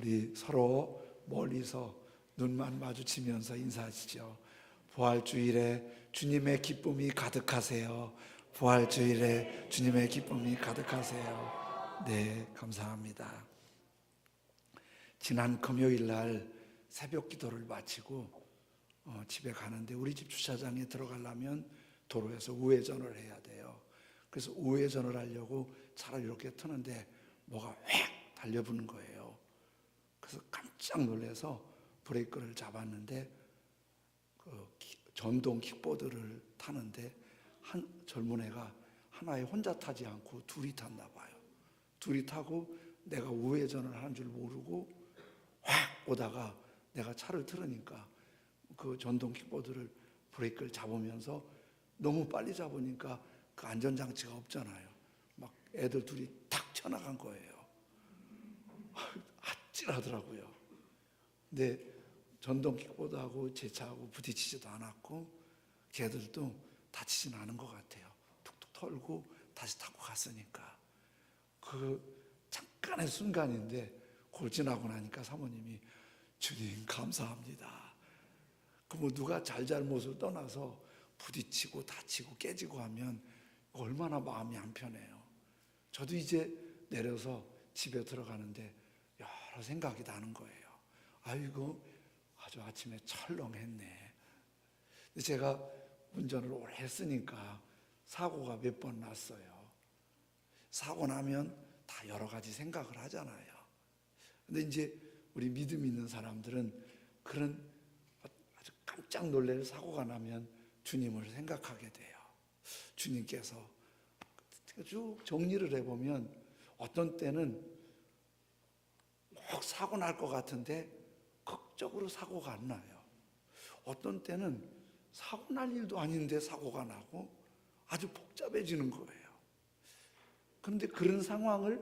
우리 서로 멀리서 눈만 마주치면서 인사하시죠. 부활주일에 주님의 기쁨이 가득하세요. 부활주일에 주님의 기쁨이 가득하세요. 네, 감사합니다. 지난 금요일 날 새벽 기도를 마치고 집에 가는데 우리 집 주차장에 들어가려면 도로에서 우회전을 해야 돼요. 그래서 우회전을 하려고 차를 이렇게 트는데 뭐가 휙 달려붙는 거예요. 그래서 깜짝 놀라서 브레이크를 잡았는데 전동 킥보드를 타는데 한 젊은 애가 하나에 혼자 타지 않고 둘이 탔나 봐요. 둘이 타고 내가 우회전을 하는 줄 모르고 확 오다가 내가 차를 틀으니까 그 전동 킥보드를 브레이크를 잡으면서 너무 빨리 잡으니까 그 안전장치가 없잖아요. 막 애들 둘이 탁 튀어나간 거예요. 아찔하더라고요. 근데 전동 킥보드하고 제 차하고 부딪히지도 않았고 걔들도 다치진 않은 것 같아요. 툭툭 털고 다시 타고 갔으니까. 그 잠깐의 순간인데 그걸 지나고 나니까 사모님이 주님 감사합니다. 그 뭐 누가 잘잘못을 떠나서 부딪히고 다치고 깨지고 하면 얼마나 마음이 안 편해요. 저도 이제 내려서 집에 들어가는데 여러 생각이 나는 거예요. 아이고 아주 아침에 철렁했네. 제가 운전을 오래 했으니까 사고가 몇 번 났어요. 사고 나면 다 여러 가지 생각을 하잖아요. 근데 이제 우리 믿음 있는 사람들은 그런 아주 깜짝 놀랄 사고가 나면 주님을 생각하게 돼요. 주님께서 쭉 정리를 해보면 어떤 때는 꼭 사고 날 것 같은데 극적으로 사고가 안 나요. 어떤 때는 사고 날 일도 아닌데 사고가 나고 아주 복잡해지는 거예요. 그런데 그런 상황을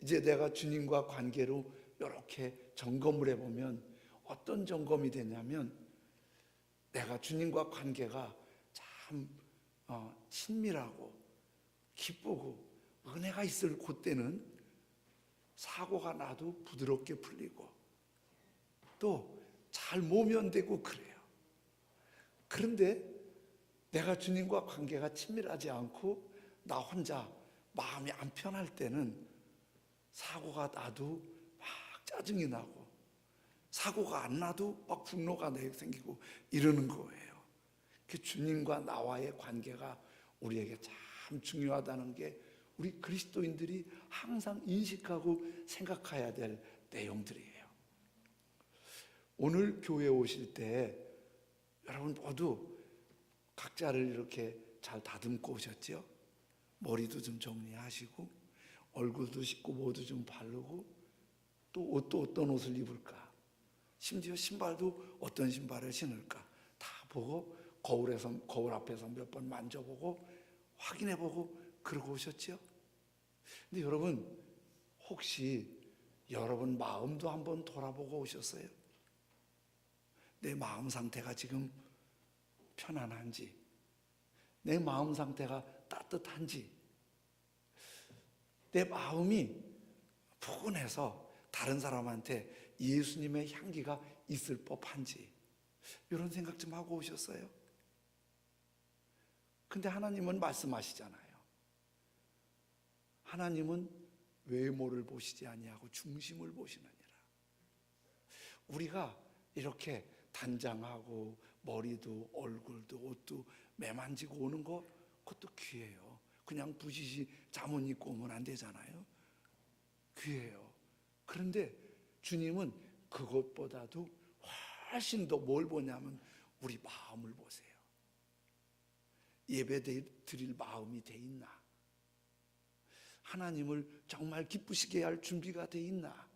이제 내가 주님과 관계로 이렇게 점검을 해보면 어떤 점검이 되냐면 내가 주님과 관계가 참 친밀하고 기쁘고 은혜가 있을 그때는 사고가 나도 부드럽게 풀리고 또 잘 모면되고 그래요. 그런데 내가 주님과 관계가 친밀하지 않고 나 혼자 마음이 안 편할 때는 사고가 나도 막 짜증이 나고 사고가 안 나도 막 분노가 생기고 이러는 거예요. 그 주님과 나와의 관계가 우리에게 참 중요하다는 게 우리 그리스도인들이 항상 인식하고 생각해야 될 내용들이에요. 오늘 교회에 오실 때 여러분 모두 각자를 이렇게 잘 다듬고 오셨죠? 머리도 좀 정리하시고 얼굴도 씻고 모두 좀 바르고 또 옷도 어떤 옷을 입을까? 심지어 신발도 어떤 신발을 신을까? 다 보고 거울 앞에서 몇 번 만져보고 확인해보고 그러고 오셨죠? 근데 여러분 혹시 여러분 마음도 한번 돌아보고 오셨어요? 내 마음 상태가 지금 편안한지, 내 마음 상태가 따뜻한지, 내 마음이 포근해서 다른 사람한테 예수님의 향기가 있을 법한지 이런 생각 좀 하고 오셨어요? 근데 하나님은 말씀하시잖아요. 하나님은 외모를 보시지 아니하고 중심을 보시느니라. 우리가 이렇게 단장하고 머리도 얼굴도 옷도 매만지고 오는 거 그것도 귀해요. 그냥 부시시 잠옷 입고 오면 안 되잖아요. 귀해요. 그런데 주님은 그것보다도 훨씬 더 뭘 보냐면 우리 마음을 보세요. 예배 드릴 마음이 돼 있나? 하나님을 정말 기쁘시게 할 준비가 돼 있나?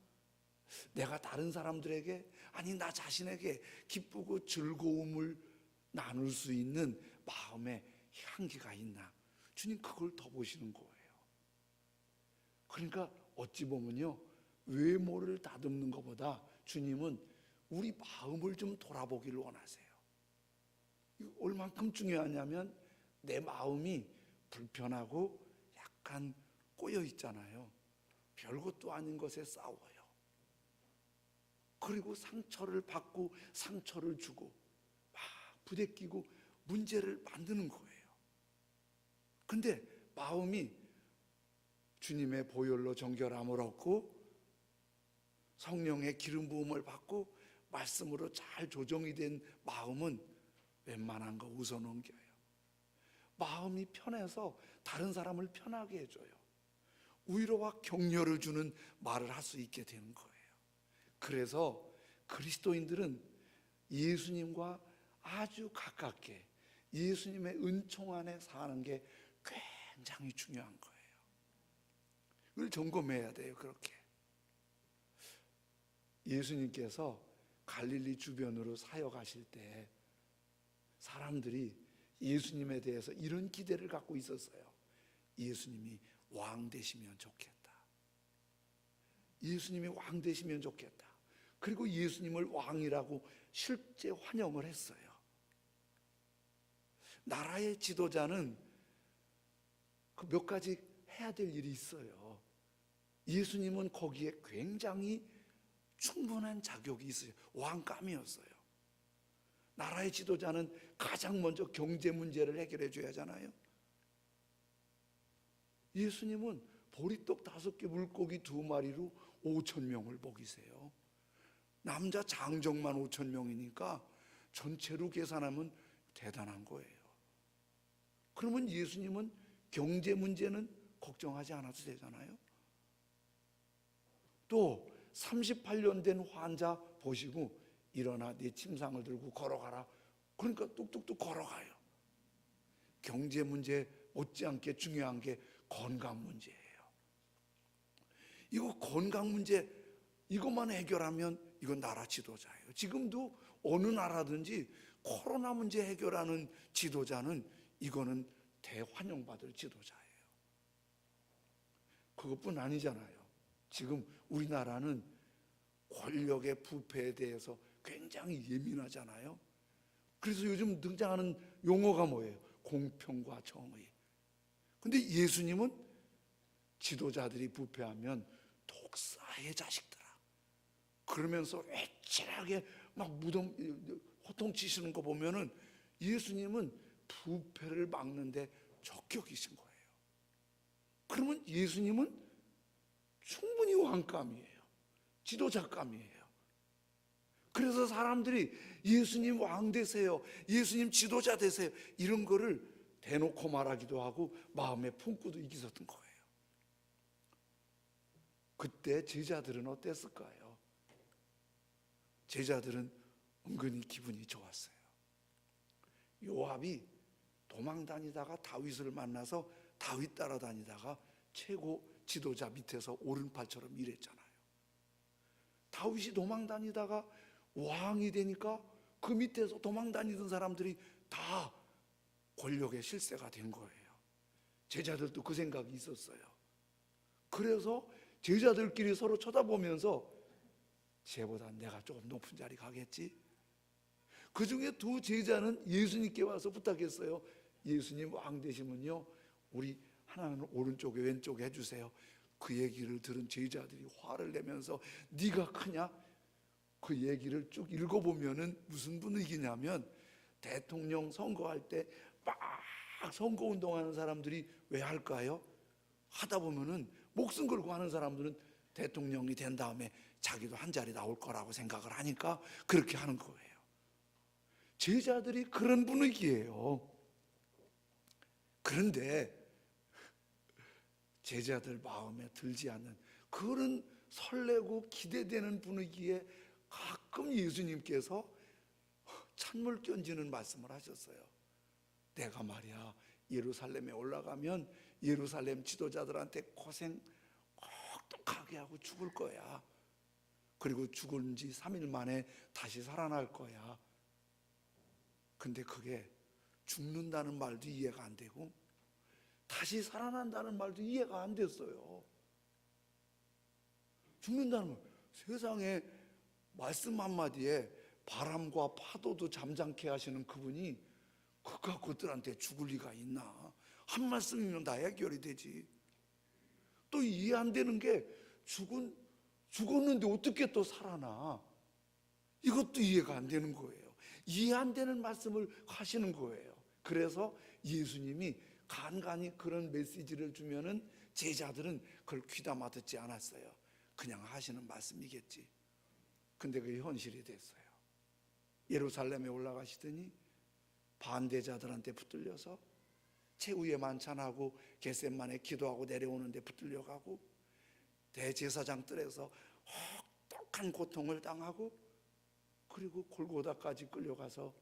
내가 다른 사람들에게 아니 나 자신에게 기쁘고 즐거움을 나눌 수 있는 마음의 향기가 있나? 주님 그걸 더 보시는 거예요. 그러니까 어찌 보면요 외모를 다듬는 것보다 주님은 우리 마음을 좀 돌아보기를 원하세요. 이거 얼만큼 중요하냐면 내 마음이 불편하고 약간 꼬여 있잖아요. 별것도 아닌 것에 싸워요. 그리고 상처를 받고 상처를 주고 막 부대끼고 문제를 만드는 거예요. 근데 마음이 주님의 보혈로 정결함을 얻고 성령의 기름 부음을 받고 말씀으로 잘 조정이 된 마음은 웬만한 거 웃어넘겨요. 마음이 편해서 다른 사람을 편하게 해줘요. 위로와 격려를 주는 말을 할 수 있게 되는 거예요. 그래서 그리스도인들은 예수님과 아주 가깝게 예수님의 은총 안에 사는 게 굉장히 중요한 거예요. 이걸 점검해야 돼요. 그렇게 예수님께서 갈릴리 주변으로 사역하실 때 사람들이 예수님에 대해서 이런 기대를 갖고 있었어요. 예수님이 왕 되시면 좋겠다. 예수님이 왕 되시면 좋겠다. 그리고 예수님을 왕이라고 실제 환영을 했어요. 나라의 지도자는 그 몇 가지 해야 될 일이 있어요. 예수님은 거기에 굉장히 충분한 자격이 있어요. 왕감이었어요. 나라의 지도자는 가장 먼저 경제 문제를 해결해 줘야 하잖아요. 예수님은 보리떡 5개 물고기 2마리로 5,000명을 먹이세요. 남자 장정만 5,000명이니까 전체로 계산하면 대단한 거예요. 그러면 예수님은 경제 문제는 걱정하지 않아도 되잖아요. 또 38년 된 환자 보시고 일어나 네 침상을 들고 걸어가라. 그러니까 뚝뚝뚝 걸어가요. 경제 문제 못지않게 중요한 게 건강 문제예요. 이거 건강 문제 이것만 해결하면 이건 나라 지도자예요. 지금도 어느 나라든지 코로나 문제 해결하는 지도자는 이거는 대환영받을 지도자예요. 그것뿐 아니잖아요. 지금 우리나라는 권력의 부패에 대해서 굉장히 예민하잖아요. 그래서 요즘 등장하는 용어가 뭐예요? 공평과 정의. 근데 예수님은 지도자들이 부패하면 독사의 자식들아 그러면서 애절하게 막 무덤 호통치시는 거 보면은 예수님은 부패를 막는데 적격이신 거예요. 그러면 예수님은 충분히 왕감이에요. 지도자감이에요. 그래서 사람들이 예수님 왕 되세요, 예수님 지도자 되세요, 이런 거를 대놓고 말하기도 하고 마음에 품고도 있었던 거예요. 그때 제자들은 어땠을까요? 제자들은 은근히 기분이 좋았어요. 요압이 도망 다니다가 다윗을 만나서 다윗 따라다니다가 최고 지도자 밑에서 오른팔처럼 일했잖아요. 다윗이 도망 다니다가 왕이 되니까 그 밑에서 도망 다니던 사람들이 다 권력의 실세가 된 거예요. 제자들도 그 생각이 있었어요. 그래서 제자들끼리 서로 쳐다보면서 쟤보다 내가 조금 높은 자리 가겠지? 그 중에 2 제자는 예수님께 와서 부탁했어요. 예수님 왕 되시면요 우리 하나는 오른쪽에 왼쪽에 해주세요. 그 얘기를 들은 제자들이 화를 내면서 네가 크냐? 그 얘기를 쭉 읽어보면은 무슨 분위기냐면 대통령 선거할 때 막 선거운동하는 사람들이 왜 할까요? 하다 보면은 목숨 걸고 하는 사람들은 대통령이 된 다음에 자기도 한 자리 나올 거라고 생각을 하니까 그렇게 하는 거예요. 제자들이 그런 분위기예요. 그런데 제자들 마음에 들지 않는 그런 설레고 기대되는 분위기에 가끔 예수님께서 찬물 끼얹는 말씀을 하셨어요. 내가 말이야 예루살렘에 올라가면 예루살렘 지도자들한테 고생 혹독하게 하고 죽을 거야. 그리고 죽은 지 3일 만에 다시 살아날 거야. 근데 그게 죽는다는 말도 이해가 안 되고 다시 살아난다는 말도 이해가 안 됐어요. 죽는다는 말, 세상에 말씀 한마디에 바람과 파도도 잠잠케 하시는 그분이 그가 그들한테 죽을 리가 있나? 한 말씀이면 다 해결이 되지. 또 이해 안 되는 게 죽었는데 어떻게 또 살아나? 이것도 이해가 안 되는 거예요. 이해 안 되는 말씀을 하시는 거예요. 그래서 예수님이 간간히 그런 메시지를 주면은 제자들은 그걸 귀담아 듣지 않았어요. 그냥 하시는 말씀이겠지. 근데 그게 현실이 됐어요. 예루살렘에 올라가시더니 반대자들한테 붙들려서 최후의 만찬하고 겟셋만에 기도하고 내려오는데 붙들려가고 대제사장 뜰에서 혹독한 고통을 당하고 그리고 골고다까지 끌려가서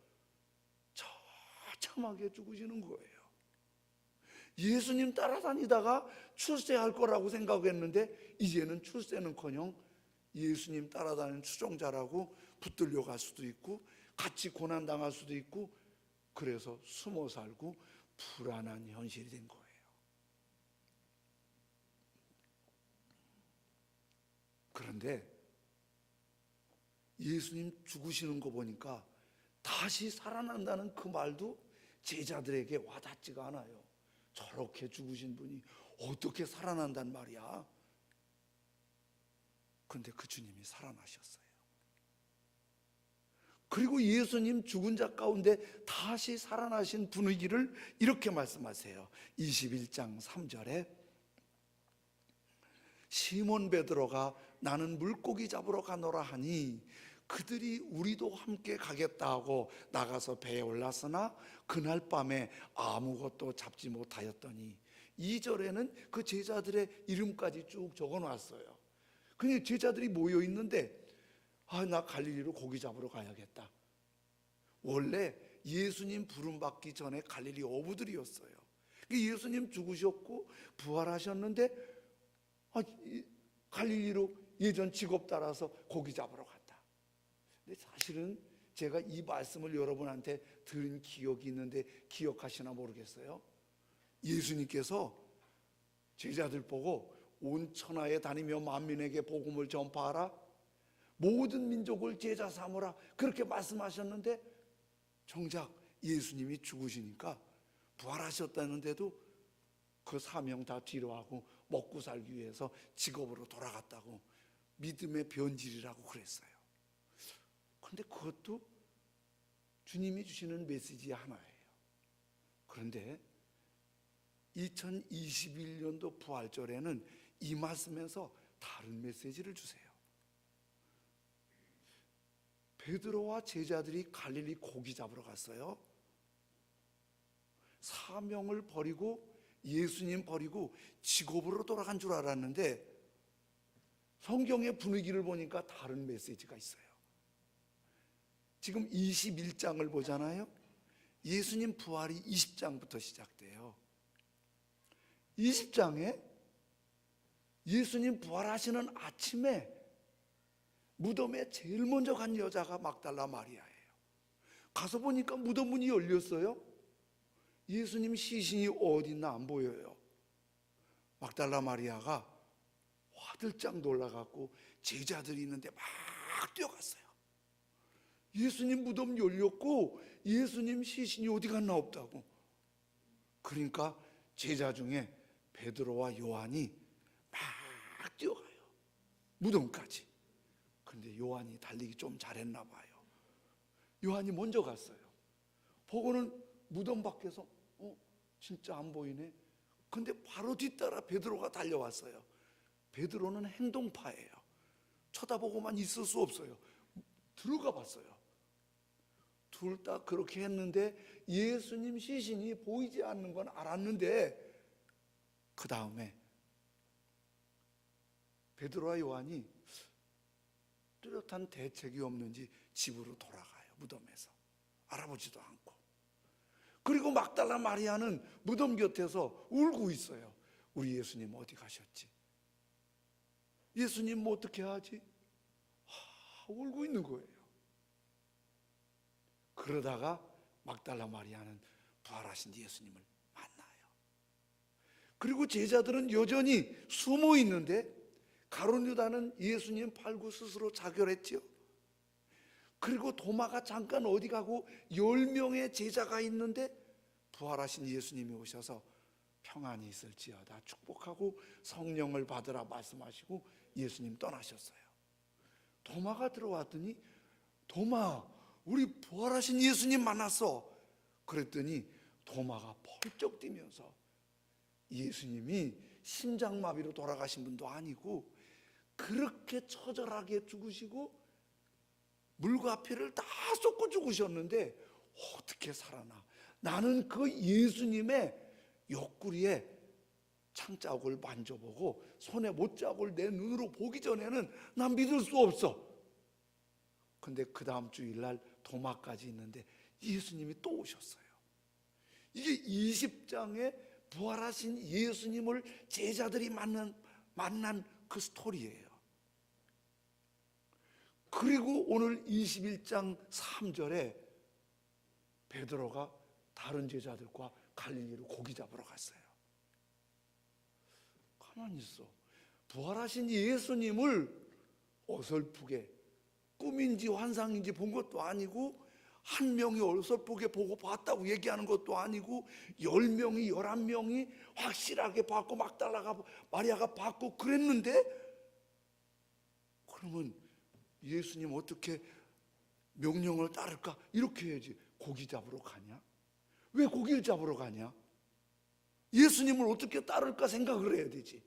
처참하게 죽으시는 거예요. 예수님 따라다니다가 출세할 거라고 생각했는데 이제는 출세는커녕 예수님 따라다니는 추종자라고 붙들려갈 수도 있고 같이 고난당할 수도 있고 그래서 숨어 살고 불안한 현실이 된 거예요. 그런데 예수님 죽으시는 거 보니까 다시 살아난다는 그 말도 제자들에게 와닿지가 않아요. 저렇게 죽으신 분이 어떻게 살아난단 말이야. 근데 그 주님이 살아나셨어요. 그리고 예수님 죽은 자 가운데 다시 살아나신 분위기를 이렇게 말씀하세요. 21장 3절에 시몬 베드로가 나는 물고기 잡으러 가노라 하니 그들이 우리도 함께 가겠다 하고 나가서 배에 올랐으나 그날 밤에 아무것도 잡지 못하였더니 2절에는 그 제자들의 이름까지 쭉 적어놨어요. 그냥 제자들이 모여 있는데 나 갈릴리로 고기 잡으러 가야겠다. 원래 예수님 부름받기 전에 갈릴리 어부들이었어요. 예수님 죽으셨고 부활하셨는데 갈릴리로 예전 직업 따라서 고기 잡으러 갔다. 근데 사실은 제가 이 말씀을 여러분한테 들은 기억이 있는데 기억하시나 모르겠어요. 예수님께서 제자들 보고 온 천하에 다니며 만민에게 복음을 전파하라, 모든 민족을 제자 삼으라 그렇게 말씀하셨는데 정작 예수님이 죽으시니까 부활하셨다는데도 그 사명 다 뒤로하고 먹고 살기 위해서 직업으로 돌아갔다고 믿음의 변질이라고 그랬어요. 그런데 그것도 주님이 주시는 메시지 하나예요. 그런데 2021년도 부활절에는 이 말씀에서 다른 메시지를 주세요. 베드로와 제자들이 갈릴리 고기 잡으러 갔어요. 사명을 버리고 예수님 버리고 직업으로 돌아간 줄 알았는데 성경의 분위기를 보니까 다른 메시지가 있어요. 지금 21장을 보잖아요. 예수님 부활이 20장부터 시작돼요. 20장에 예수님 부활하시는 아침에 무덤에 제일 먼저 간 여자가 막달라 마리아예요. 가서 보니까 무덤 문이 열렸어요. 예수님 시신이 어디 있나 안 보여요. 막달라 마리아가 화들짝 놀라갖고 제자들이 있는데 막 뛰어갔어요. 예수님 무덤 열렸고 예수님 시신이 어디 갔나 없다고. 그러니까 제자 중에 베드로와 요한이 막 뛰어가요. 무덤까지. 근데 요한이 달리기 좀 잘했나 봐요. 요한이 먼저 갔어요. 보고는 무덤 밖에서 진짜 안 보이네. 근데 바로 뒤따라 베드로가 달려왔어요. 베드로는 행동파예요. 쳐다보고만 있을 수 없어요. 들어가 봤어요. 둘 다 그렇게 했는데 예수님 시신이 보이지 않는 건 알았는데 그 다음에 베드로와 요한이 뚜렷한 대책이 없는지 집으로 돌아가요. 무덤에서 알아보지도 않고. 그리고 막달라 마리아는 무덤 곁에서 울고 있어요. 우리 예수님 어디 가셨지? 예수님 뭐 어떻게 하지? 울고 있는 거예요. 그러다가 막달라 마리아는 부활하신 예수님을 만나요. 그리고 제자들은 여전히 숨어 있는데 가룟 유다는 예수님 팔고 스스로 자결했죠. 그리고 도마가 잠깐 어디 가고 10명의 제자가 있는데 부활하신 예수님이 오셔서 평안이 있을지어다 축복하고 성령을 받으라 말씀하시고 예수님 떠나셨어요. 도마가 들어왔더니 도마, 우리 부활하신 예수님 만났어. 그랬더니 도마가 펄쩍 뛰면서 예수님이 심장마비로 돌아가신 분도 아니고 그렇게 처절하게 죽으시고 물과 피를 다 쏟고 죽으셨는데 어떻게 살아나? 나는 그 예수님의 옆구리에 창자국을 만져보고 손에 못자국을 내 눈으로 보기 전에는 난 믿을 수 없어. 근데 그 다음 주일날 도마까지 있는데 예수님이 또 오셨어요. 이게 20장에 부활하신 예수님을 제자들이 만난 그 스토리예요. 그리고 오늘 21장 3절에 베드로가 다른 제자들과 갈릴리로 고기 잡으러 갔어요. 가만히 있어. 부활하신 예수님을 어설프게 꿈인지 환상인지 본 것도 아니고 한 명이 어설프게 보고 봤다고 얘기하는 것도 아니고 10명이 11명이 확실하게 봤고 막달라가 마리아가 봤고 그랬는데 그러면 예수님 어떻게 명령을 따를까? 이렇게 해야지. 고기 잡으러 가냐? 왜 고기를 잡으러 가냐? 예수님을 어떻게 따를까 생각을 해야 되지.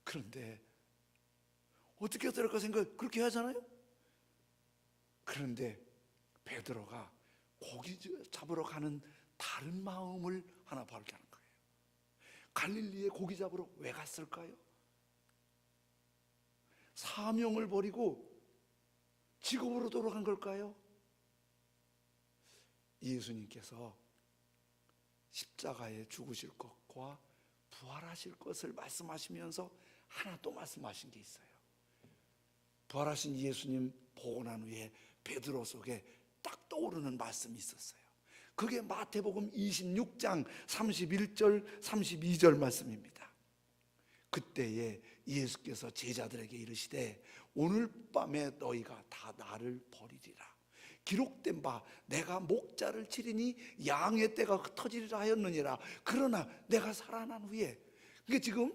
그런데 어떻게 따를까 생각 그렇게 하잖아요. 그런데 베드로가 고기 잡으러 가는 다른 마음을 하나 발견한 거예요. 갈릴리에 고기 잡으러 왜 갔을까요? 사명을 버리고 직업으로 돌아간 걸까요? 예수님께서 십자가에 죽으실 것과 부활하실 것을 말씀하시면서 하나 또 말씀하신 게 있어요. 부활하신 예수님 보고 난 후에 베드로 속에 딱 떠오르는 말씀이 있었어요. 그게 마태복음 26장 31절 32절 말씀입니다. 그때에 예수께서 제자들에게 이르시되 오늘 밤에 너희가 다 나를 버리리라. 기록된 바 내가 목자를 치리니 양의 떼가 흩어지리라 하였느니라. 그러나 내가 살아난 후에, 그게 지금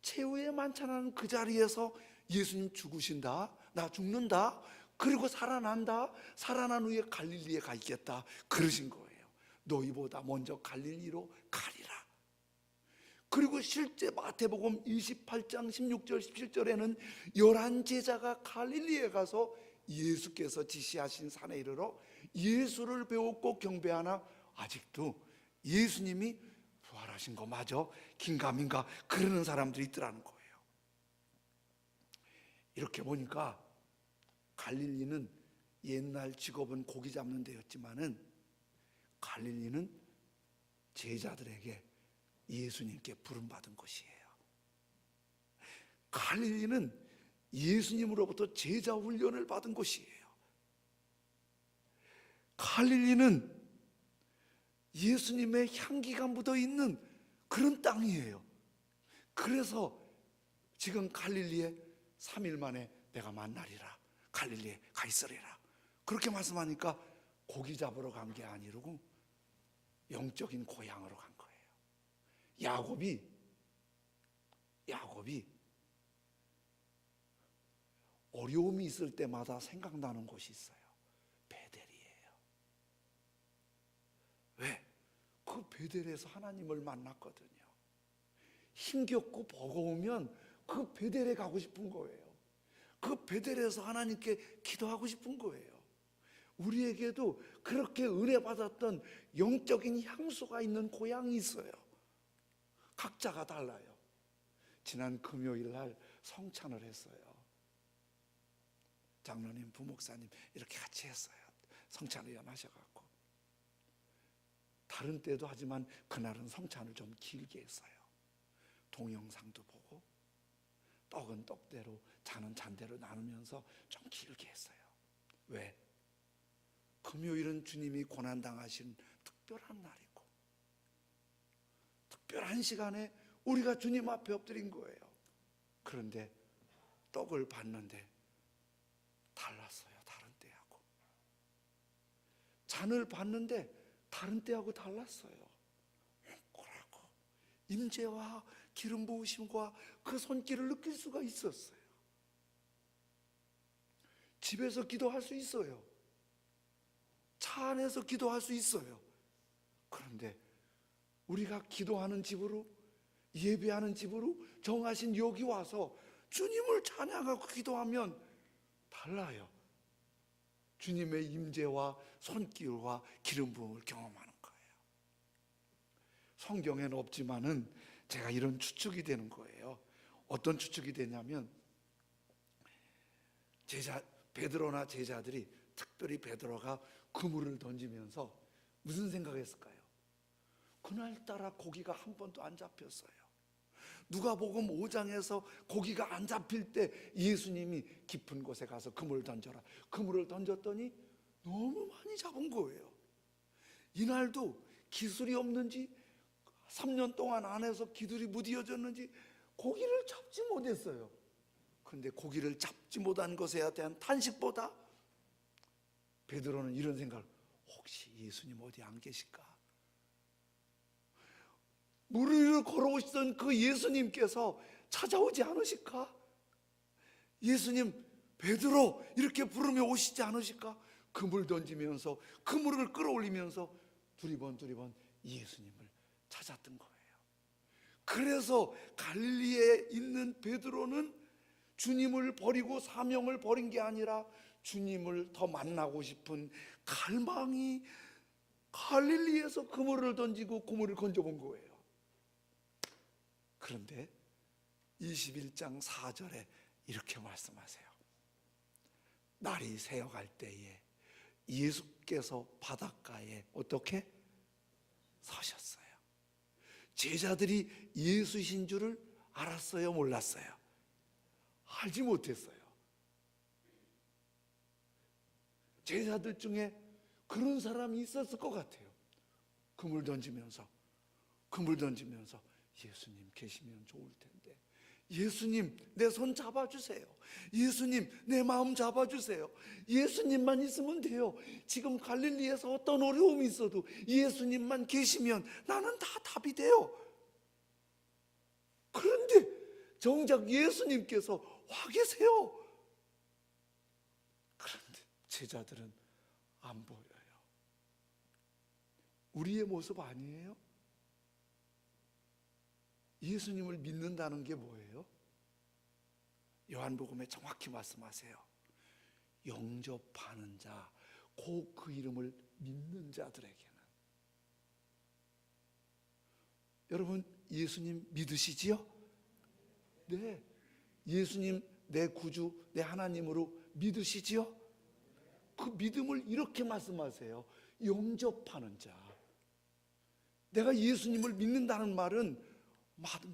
최후의 만찬하는 그 자리에서 예수님 죽으신다, 나 죽는다, 그리고 살아난다, 살아난 후에 갈릴리에 가 있겠다 그러신 거예요. 너희보다 먼저 갈릴리로 가리라. 그리고 실제 마태복음 28장 16절 17절에는 11제자가 갈릴리에 가서 예수께서 지시하신 산에 이르러 예수를 배웠고 경배하나 아직도 예수님이 부활하신 거 맞아? 긴가민가 그러는 사람들이 있더라는 거예요. 이렇게 보니까 갈릴리는 옛날 직업은 고기 잡는 데였지만은 갈릴리는 제자들에게 예수님께 부름받은 곳이에요. 갈릴리는 예수님으로부터 제자 훈련을 받은 곳이에요. 갈릴리는 예수님의 향기가 묻어 있는 그런 땅이에요. 그래서 지금 갈릴리에 3일 만에 내가 만나리라, 갈릴리에 가 있으리라 그렇게 말씀하니까 고기 잡으러 간 게 아니고 영적인 고향으로 간 거예요. 야곱이 어려움이 있을 때마다 생각나는 곳이 있어요. 베델이에요. 왜? 그 베델에서 하나님을 만났거든요. 힘겹고 버거우면 그 베델에 가고 싶은 거예요. 그 베델에서 하나님께 기도하고 싶은 거예요. 우리에게도 그렇게 은혜 받았던 영적인 향수가 있는 고향이 있어요. 각자가 달라요. 지난 금요일 날 성찬을 했어요. 장로님, 부목사님 이렇게 같이 했어요. 성찬을 하셔갖고 다른 때도 하지만 그날은 성찬을 좀 길게 했어요. 동영상도 보고 떡은 떡대로 잔은 잔대로 나누면서 좀 길게 했어요. 왜? 금요일은 주님이 고난당하신 특별한 날이고 특별한 시간에 우리가 주님 앞에 엎드린 거예요. 그런데 떡을 받는데 달랐어요. 다른 때하고. 잔을 받는데 다른 때하고 달랐어요. 웅골하고 임재와 기름 부으심과 그 손길을 느낄 수가 있었어요. 집에서 기도할 수 있어요. 차 안에서 기도할 수 있어요. 그런데 우리가 기도하는 집으로, 예배하는 집으로 정하신 여기 와서 주님을 찬양하고 기도하면 달라요. 주님의 임재와 손길과 기름 부음을 경험하는 거예요. 성경에는 없지만은 제가 이런 추측이 되는 거예요. 어떤 추측이 되냐면, 베드로나 제자들이, 특별히 베드로가 그물을 던지면서 무슨 생각했을까요? 그날따라 고기가 한 번도 안 잡혔어요. 누가복음 5장에서 고기가 안 잡힐 때 예수님이 깊은 곳에 가서 그물을 던져라, 그물을 던졌더니 너무 많이 잡은 거예요. 이날도 기술이 없는지 3년 동안 안에서 기술이 무디어졌는지 고기를 잡지 못했어요. 그런데 고기를 잡지 못한 것에 대한 탄식보다 베드로는 이런 생각을, 혹시 예수님 어디 안 계실까? 물 위를 걸어오시던 그 예수님께서 찾아오지 않으실까? 예수님, 베드로 이렇게 부르며 오시지 않으실까? 그물 던지면서, 그물을 끌어올리면서 두리번 예수님을 찾았던 거예요. 그래서 갈릴리에 있는 베드로는 주님을 버리고 사명을 버린 게 아니라 주님을 더 만나고 싶은 갈망이 갈릴리에서 그물을 던지고 그물을 건져본 거예요. 그런데 21장 4절에 이렇게 말씀하세요. 날이 새어갈 때에 예수께서 바닷가에 어떻게 서셨어요? 제자들이 예수신 줄을 알았어요? 몰랐어요? 알지 못했어요. 제자들 중에 그런 사람이 있었을 것 같아요. 그물 던지면서 예수님 계시면 좋을 텐데, 예수님 내 손 잡아주세요, 예수님 내 마음 잡아주세요, 예수님만 있으면 돼요. 지금 갈릴리에서 어떤 어려움이 있어도 예수님만 계시면 나는 다 답이 돼요. 그런데 정작 예수님께서 와 계세요. 그런데 제자들은 안 보여요. 우리의 모습 아니에요? 예수님을 믿는다는 게 뭐예요? 요한복음에 정확히 말씀하세요. 영접하는 자, 곧 그 이름을 믿는 자들에게는. 여러분, 예수님 믿으시지요? 네. 예수님 내 구주, 내 하나님으로 믿으시지요? 그 믿음을 이렇게 말씀하세요. 영접하는 자. 내가 예수님을 믿는다는 말은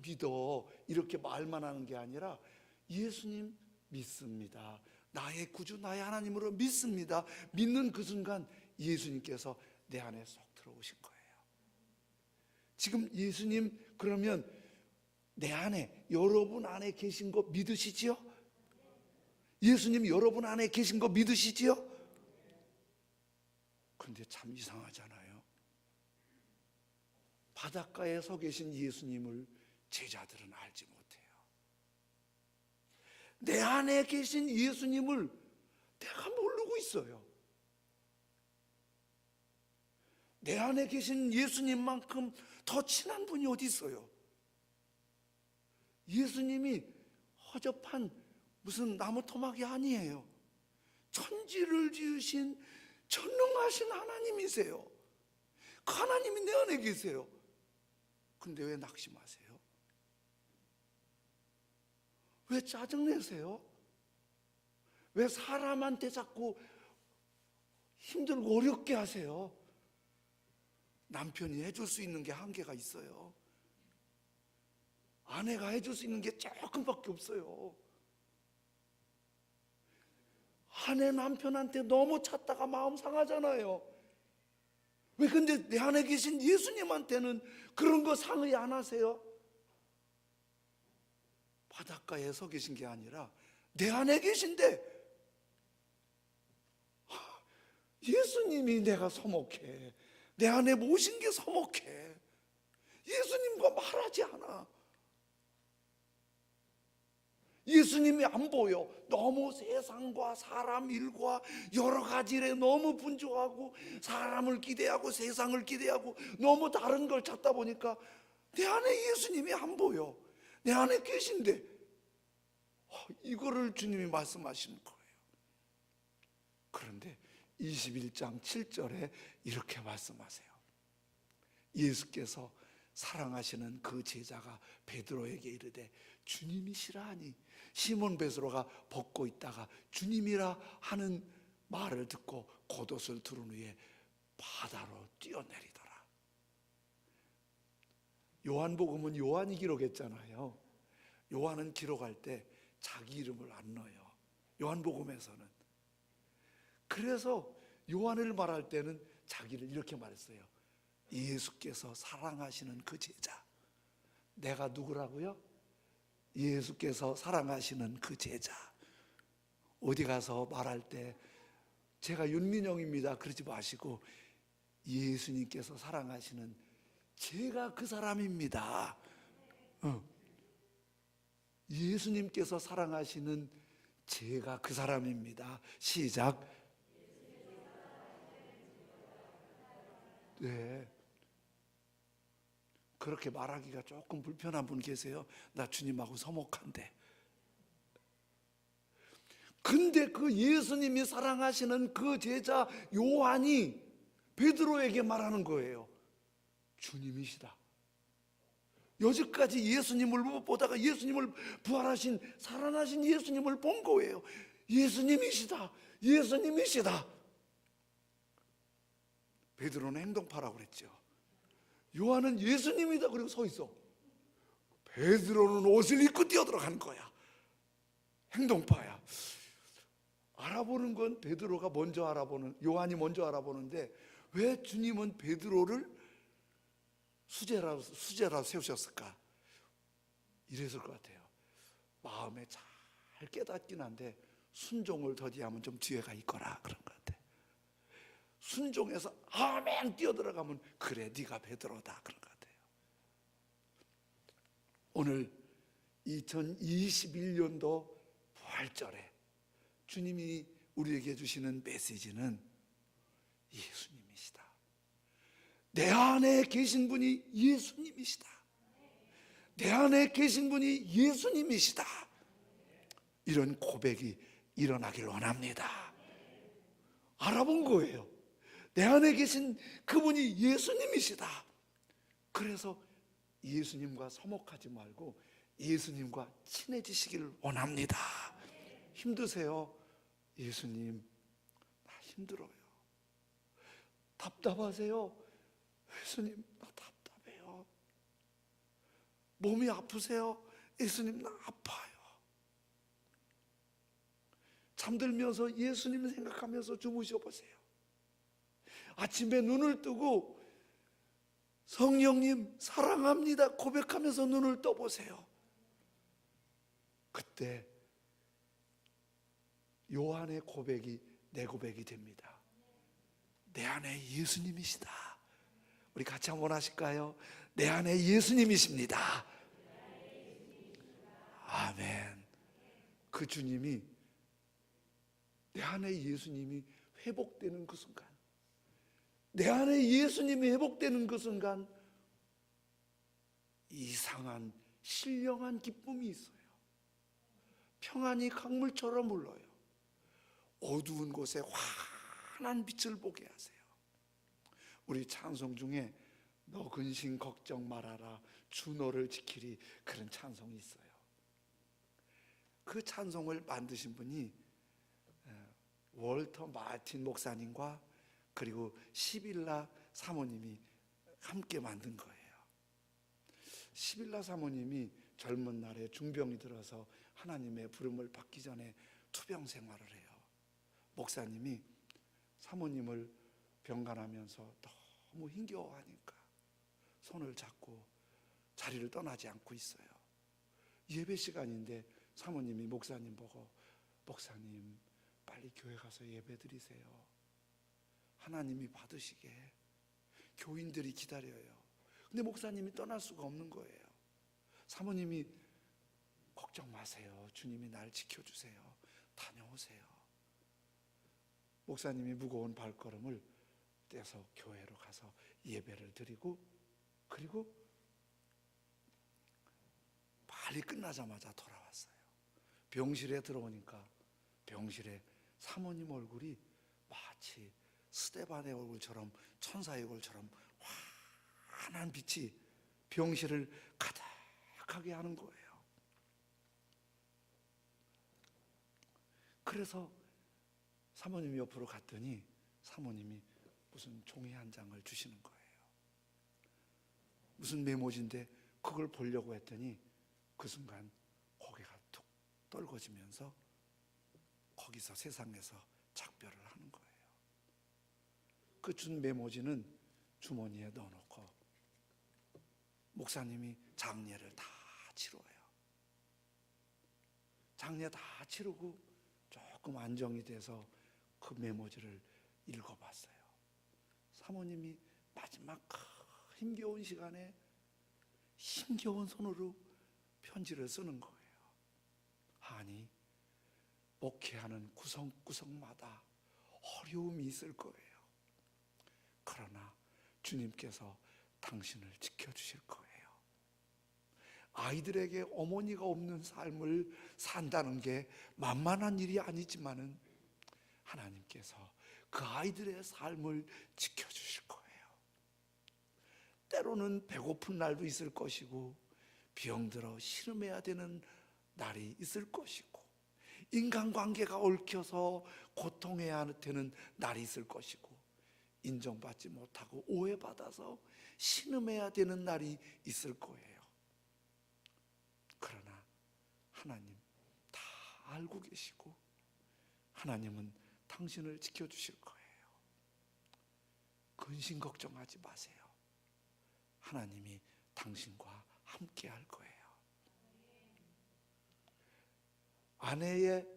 믿어 이렇게 말만 하는 게 아니라, 예수님 믿습니다, 나의 구주, 나의 하나님으로 믿습니다. 믿는 그 순간 예수님께서 내 안에 쏙 들어오신 거예요. 지금 예수님 그러면 내 안에, 여러분 안에 계신 거 믿으시지요? 예수님 여러분 안에 계신 거 믿으시지요? 그런데 참 이상하잖아요. 바닷가에 서 계신 예수님을 제자들은 알지 못해요. 내 안에 계신 예수님을 내가 모르고 있어요. 내 안에 계신 예수님만큼 더 친한 분이 어디 있어요? 예수님이 허접한 무슨 나무 토막이 아니에요. 천지를 지으신 전능하신 하나님이세요. 그 하나님이 내 안에 계세요. 근데 왜 낙심하세요? 왜 짜증내세요? 왜 사람한테 자꾸 힘들고 어렵게 하세요? 남편이 해줄 수 있는 게 한계가 있어요. 아내가 해줄 수 있는 게 조금밖에 없어요. 아내 남편한테 너무 찾다가 마음 상하잖아요. 왜 근데 내 안에 계신 예수님한테는 그런 거 상의 안 하세요? 바닷가에 서 계신 게 아니라 내 안에 계신데 예수님이 내가 서먹해. 내 안에 모신 게 서먹해. 예수님과 말하지 않아. 예수님이 안 보여. 너무 세상과 사람 일과 여러 가지 일에 너무 분주하고 사람을 기대하고 세상을 기대하고 너무 다른 걸 찾다 보니까 내 안에 예수님이 안 보여. 내 안에 계신데 이거를 주님이 말씀하시는 거예요. 그런데 21장 7절에 이렇게 말씀하세요. 예수께서 사랑하시는 그 제자가 베드로에게 이르되 주님이시라 하니 시몬 베드로가 벗고 있다가 주님이라 하는 말을 듣고 겉옷을 두른 후에 바다로 뛰어내리더라. 요한복음은 요한이 기록했잖아요. 요한은 기록할 때 자기 이름을 안 넣어요. 요한복음에서는. 그래서 요한을 말할 때는 자기를 이렇게 말했어요. 예수께서 사랑하시는 그 제자. 내가 누구라고요? 예수께서 사랑하시는 그 제자. 어디 가서 말할 때 제가 윤민영입니다 그러지 마시고 예수님께서 사랑하시는 제가 그 사람입니다. 예수님께서 사랑하시는 제가 그 사람입니다. 시작. 네. 그렇게 말하기가 조금 불편한 분 계세요. 나 주님하고 서먹한데. 근데 그 예수님이 사랑하시는 그 제자 요한이 베드로에게 말하는 거예요. 주님이시다. 여지까지 예수님을 못 보다가 예수님을 부활하신 살아나신 예수님을 본 거예요. 예수님이시다. 예수님이시다. 베드로는 행동파라고 그랬죠. 요한은 예수님이다 그리고 서 있어. 베드로는 옷을 입고 뛰어들어가는 거야. 행동파야. 알아보는 건 베드로가 먼저 알아보는, 요한이 먼저 알아보는데 왜 주님은 베드로를 수제라로 세우셨을까? 이랬을 것 같아요. 마음에 잘 깨닫긴 한데 순종을 더디하면 좀 뒤에가 있거라 그런 것 같아. 순종해서 아멘 뛰어들어가면 그래 네가 베드로다 그런 것 같아요. 오늘 2021년도 부활절에 주님이 우리에게 주시는 메시지는 예수님이시다. 내 안에 계신 분이 예수님이시다. 내 안에 계신 분이 예수님이시다. 이런 고백이 일어나길 원합니다. 알아본 거예요. 내 안에 계신 그분이 예수님이시다. 그래서 예수님과 서먹하지 말고 예수님과 친해지시길 원합니다. 힘드세요? 예수님, 나 힘들어요. 답답하세요? 예수님, 나 답답해요. 몸이 아프세요? 예수님, 나 아파요. 잠들면서 예수님 생각하면서 주무셔 보세요. 아침에 눈을 뜨고 성령님 사랑합니다 고백하면서 눈을 떠보세요. 그때 요한의 고백이 내 고백이 됩니다. 내 안에 예수님이시다. 우리 같이 한번 하실까요? 내 안에 예수님이십니다. 아멘. 그 주님이, 내 안에 예수님이 회복되는 그 순간, 내 안에 예수님이 회복되는 그 순간 이상한 신령한 기쁨이 있어요. 평안이 강물처럼 흘러요. 어두운 곳에 환한 빛을 보게 하세요. 우리 찬송 중에 너 근심 걱정 말아라 주 너를 지키리, 그런 찬송이 있어요. 그 찬송을 만드신 분이 월터 마틴 목사님과 그리고 시빌라 사모님이 함께 만든 거예요. 시빌라 사모님이 젊은 날에 중병이 들어서 하나님의 부름을 받기 전에 투병 생활을 해요. 목사님이 사모님을 병간하면서 너무 힘겨워하니까 손을 잡고 자리를 떠나지 않고 있어요. 예배 시간인데 사모님이 목사님 보고, 목사님 빨리 교회 가서 예배 드리세요. 하나님이 받으시게. 교인들이 기다려요. 근데 목사님이 떠날 수가 없는 거예요. 사모님이 걱정 마세요. 주님이 날 지켜주세요. 다녀오세요. 목사님이 무거운 발걸음을 떼서 교회로 가서 예배를 드리고, 그리고 빨리 끝나자마자 돌아왔어요. 병실에 들어오니까 병실에 사모님 얼굴이 마치 스데반의 얼굴처럼, 천사의 얼굴처럼 환한 빛이 병실을 가득하게 하는 거예요. 그래서 사모님 옆으로 갔더니 사모님이 무슨 종이 한 장을 주시는 거예요. 무슨 메모지인데 그걸 보려고 했더니 그 순간 고개가 툭 떨궈지면서 거기서 세상에서 작별을 하는 거예요. 그 준 메모지는 주머니에 넣어놓고 목사님이 장례를 다 치러요. 장례 다 치르고 조금 안정이 돼서 그 메모지를 읽어봤어요. 사모님이 마지막 힘겨운 시간에 힘겨운 손으로 편지를 쓰는 거예요. 아니, 목회하는 구석구석마다 어려움이 있을 거예요. 그러나 주님께서 당신을 지켜주실 거예요. 아이들에게 어머니가 없는 삶을 산다는 게 만만한 일이 아니지만은 하나님께서 그 아이들의 삶을 지켜주실 거예요. 때로는 배고픈 날도 있을 것이고, 병들어 신음해야 되는 날이 있을 것이고, 인간관계가 얽혀서 고통해야 되는 날이 있을 것이고, 인정받지 못하고 오해받아서 신음해야 되는 날이 있을 거예요. 그러나 하나님 다 알고 계시고 하나님은 당신을 지켜주실 거예요. 근심 걱정하지 마세요. 하나님이 당신과 함께 할 거예요. 아내의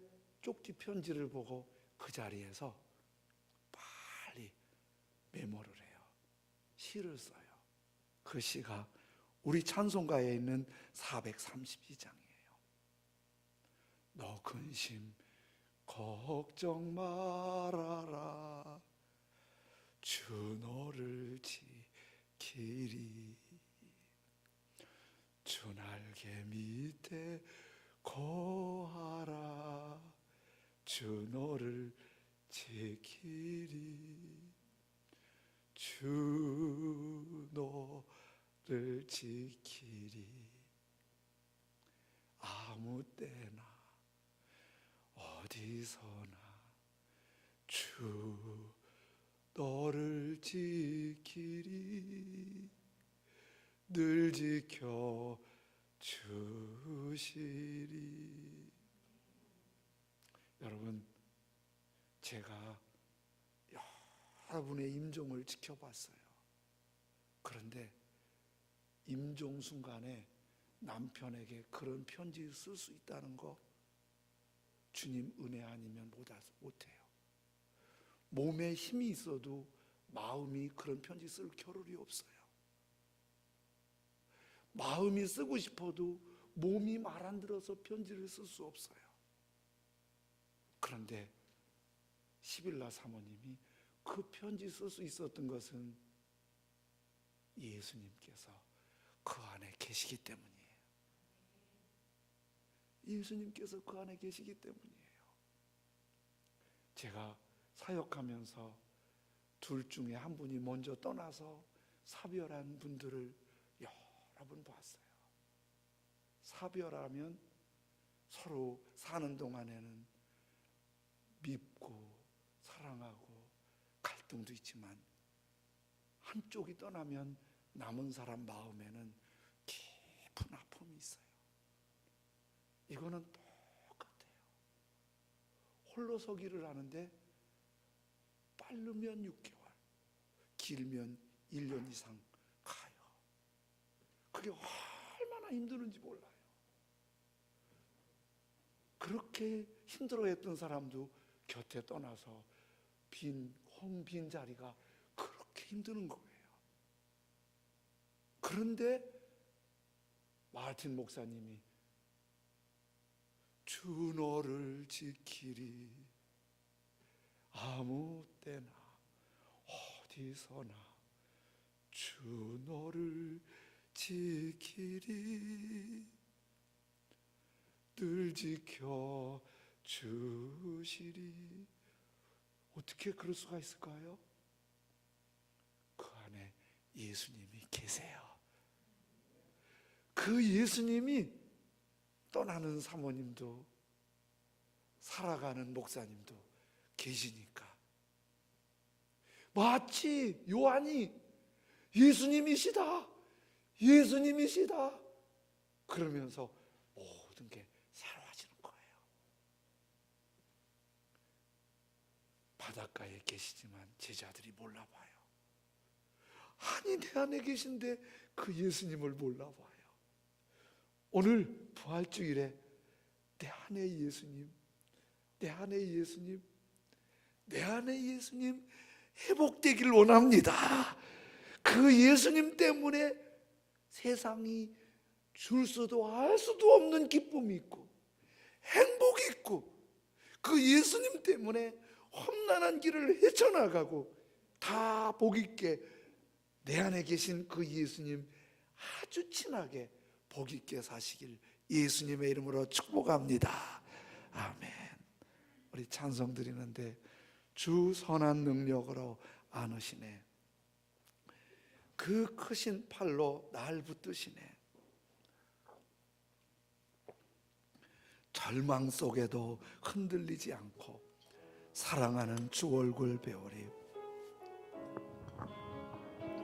쪽지 편지를 보고 그 자리에서 빨리 메모를 해요. 시를 써요. 그 시가 우리 찬송가에 있는 432장이에요. 너 근심 걱정 말아라, 주 너를 지키리. 주 날개 밑에 거하라, 주 너를 지키리. 주 너를 지키리. 아무 때나 어디서나 주 너를 지키리. 늘 지켜 주시리. 여러분, 제가 여러분의 임종을 지켜봤어요. 그런데 임종 순간에 남편에게 그런 편지 쓸 수 있다는 거 주님 은혜 아니면 못해요. 몸에 힘이 있어도 마음이 그런 편지 쓸 겨를이 없어요. 마음이 쓰고 싶어도 몸이 말 안 들어서 편지를 쓸 수 없어요. 그런데 시빌라 사모님이 그 편지 쓸 수 있었던 것은 예수님께서 그 안에 계시기 때문이에요. 예수님께서 그 안에 계시기 때문이에요. 제가 사역하면서 둘 중에 한 분이 먼저 떠나서 사별한 분들을 여러 번 봤어요. 사별하면 서로 사는 동안에는 밉고 사랑하고 갈등도 있지만 한쪽이 떠나면 남은 사람 마음에는 깊은 아픔이 있어요. 이거는 똑같아요. 홀로 서기를 하는데 빠르면 6개월, 길면 1년 이상 가요. 그게 얼마나 힘드는지 몰라요. 그렇게 힘들어했던 사람도 곁에 떠나서 텅 빈 자리가 그렇게 힘드는 거예요. 그런데 마르틴 목사님이 주 너를 지키리. 아무 때나 어디서나 주 너를 지키리. 늘 지켜 주시리. 어떻게 그럴 수가 있을까요? 그 안에 예수님이 계세요. 그 예수님이 떠나는 사모님도 살아가는 목사님도 계시니까 마치 요한이 예수님이시다, 예수님이시다 그러면서 모든 게 새로워지는 거예요. 바닷가에 계시지만 제자들이 몰라봐요. 아니 내 안에 계신데 그 예수님을 몰라봐요. 오늘 부활주일에 내 안에 예수님, 내 안에 예수님, 내 안에 예수님 회복되길 원합니다. 그 예수님 때문에 세상이 줄 수도 알 수도 없는 기쁨이 있고 행복이 있고, 그 예수님 때문에 험난한 길을 헤쳐나가고 다 복 있게 내 안에 계신 그 예수님 아주 친하게 복 있게 사시길 예수님의 이름으로 축복합니다. 아멘. 우리 찬송 드리는데 주 선한 능력으로 안으시네. 그 크신 팔로 날 붙드시네. 절망 속에도 흔들리지 않고 사랑하는 주 얼굴 배우리.